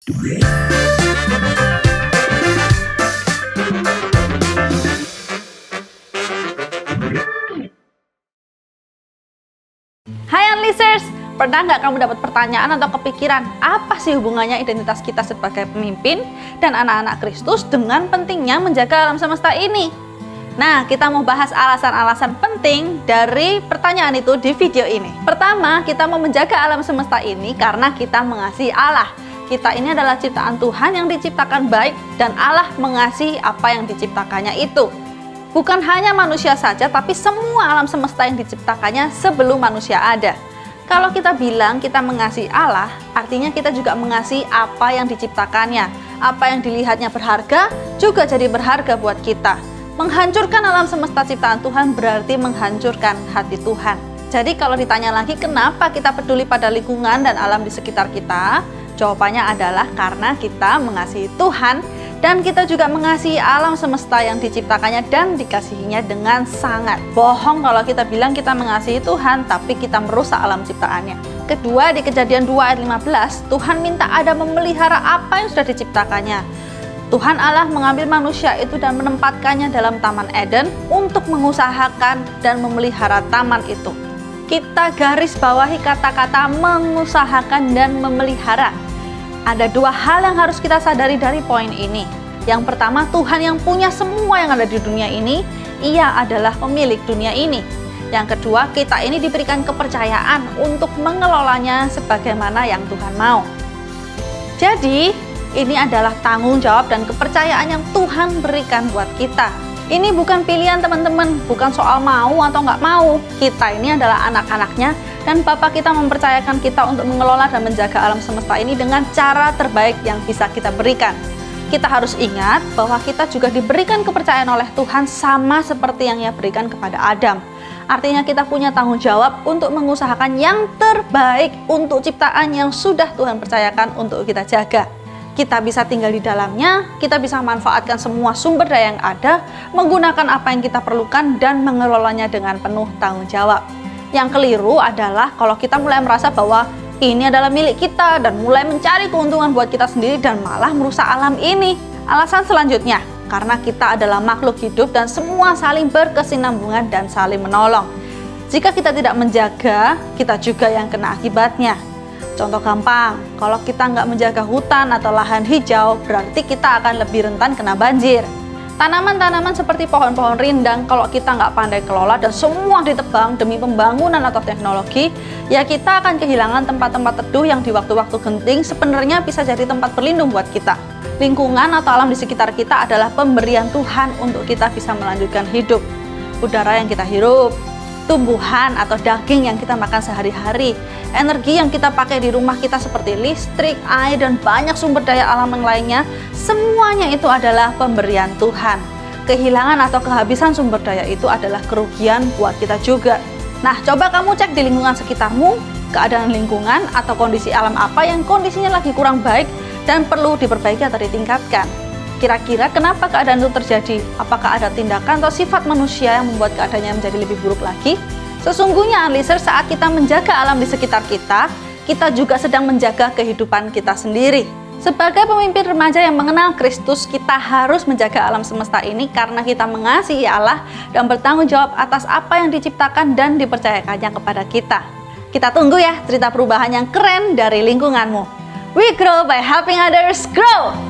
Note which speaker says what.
Speaker 1: Hai Unleashers, pernah nggak kamu dapat pertanyaan atau kepikiran apa sih hubungannya identitas kita sebagai pemimpin dan anak-anak Kristus dengan pentingnya menjaga alam semesta ini? Nah, kita mau bahas alasan-alasan penting dari pertanyaan itu di video ini. Pertama, kita mau menjaga alam semesta ini karena kita mengasihi Allah. Kita ini adalah ciptaan Tuhan yang diciptakan baik dan Allah mengasihi apa yang diciptakannya itu. Bukan hanya manusia saja, tapi semua alam semesta yang diciptakannya sebelum manusia ada. Kalau kita bilang kita mengasihi Allah, artinya kita juga mengasihi apa yang diciptakannya. Apa yang dilihatnya berharga, juga jadi berharga buat kita. Menghancurkan alam semesta ciptaan Tuhan berarti menghancurkan hati Tuhan. Jadi kalau ditanya lagi kenapa kita peduli pada lingkungan dan alam di sekitar kita, jawabannya adalah karena kita mengasihi Tuhan dan kita juga mengasihi alam semesta yang diciptakannya dan dikasihinya dengan sangat. Bohong kalau kita bilang kita mengasihi Tuhan tapi kita merusak alam ciptaannya. Kedua, di Kejadian 2 ayat 15, Tuhan minta Adam memelihara apa yang sudah diciptakannya. Tuhan Allah mengambil manusia itu dan menempatkannya dalam Taman Eden untuk mengusahakan dan memelihara taman itu. Kita garis bawahi kata-kata mengusahakan dan memelihara. Ada dua hal yang harus kita sadari dari poin ini. Yang pertama, Tuhan yang punya semua yang ada di dunia ini, Ia adalah pemilik dunia ini. Yang kedua, kita ini diberikan kepercayaan untuk mengelolanya sebagaimana yang Tuhan mau. Jadi, ini adalah tanggung jawab dan kepercayaan yang Tuhan berikan buat kita. Ini bukan pilihan teman-teman, bukan soal mau atau nggak mau. Kita ini adalah anak-anaknya dan Bapa kita mempercayakan kita untuk mengelola dan menjaga alam semesta ini dengan cara terbaik yang bisa kita berikan. Kita harus ingat bahwa kita juga diberikan kepercayaan oleh Tuhan sama seperti yang Ia berikan kepada Adam. Artinya kita punya tanggung jawab untuk mengusahakan yang terbaik untuk ciptaan yang sudah Tuhan percayakan untuk kita jaga. Kita bisa tinggal di dalamnya, kita bisa memanfaatkan semua sumber daya yang ada, menggunakan apa yang kita perlukan dan mengelolanya dengan penuh tanggung jawab. Yang keliru adalah kalau kita mulai merasa bahwa ini adalah milik kita dan mulai mencari keuntungan buat kita sendiri dan malah merusak alam ini. Alasan selanjutnya, karena kita adalah makhluk hidup dan semua saling berkesinambungan dan saling menolong. Jika kita tidak menjaga, kita juga yang kena akibatnya. Contoh gampang, kalau kita nggak menjaga hutan atau lahan hijau, berarti kita akan lebih rentan kena banjir. Tanaman-tanaman seperti pohon-pohon rindang, kalau kita nggak pandai kelola dan semua ditebang demi pembangunan atau teknologi, ya kita akan kehilangan tempat-tempat teduh yang di waktu-waktu genting sebenarnya bisa jadi tempat berlindung buat kita. Lingkungan atau alam di sekitar kita adalah pemberian Tuhan untuk kita bisa melanjutkan hidup. Udara yang kita hirup, tumbuhan atau daging yang kita makan sehari-hari, energi yang kita pakai di rumah kita seperti listrik, air, dan banyak sumber daya alam yang lainnya, semuanya itu adalah pemberian Tuhan. Kehilangan atau kehabisan sumber daya itu adalah kerugian buat kita juga. Nah, coba kamu cek di lingkungan sekitarmu, keadaan lingkungan atau kondisi alam apa yang kondisinya lagi kurang baik dan perlu diperbaiki atau ditingkatkan. Kira-kira kenapa keadaan itu terjadi? Apakah ada tindakan atau sifat manusia yang membuat keadaannya menjadi lebih buruk lagi? Sesungguhnya, Unleashers, saat kita menjaga alam di sekitar kita, kita juga sedang menjaga kehidupan kita sendiri. Sebagai pemimpin remaja yang mengenal Kristus, kita harus menjaga alam semesta ini karena kita mengasihi Allah dan bertanggung jawab atas apa yang diciptakan dan dipercayakannya kepada kita. Kita tunggu ya cerita perubahan yang keren dari lingkunganmu. We grow by helping others grow!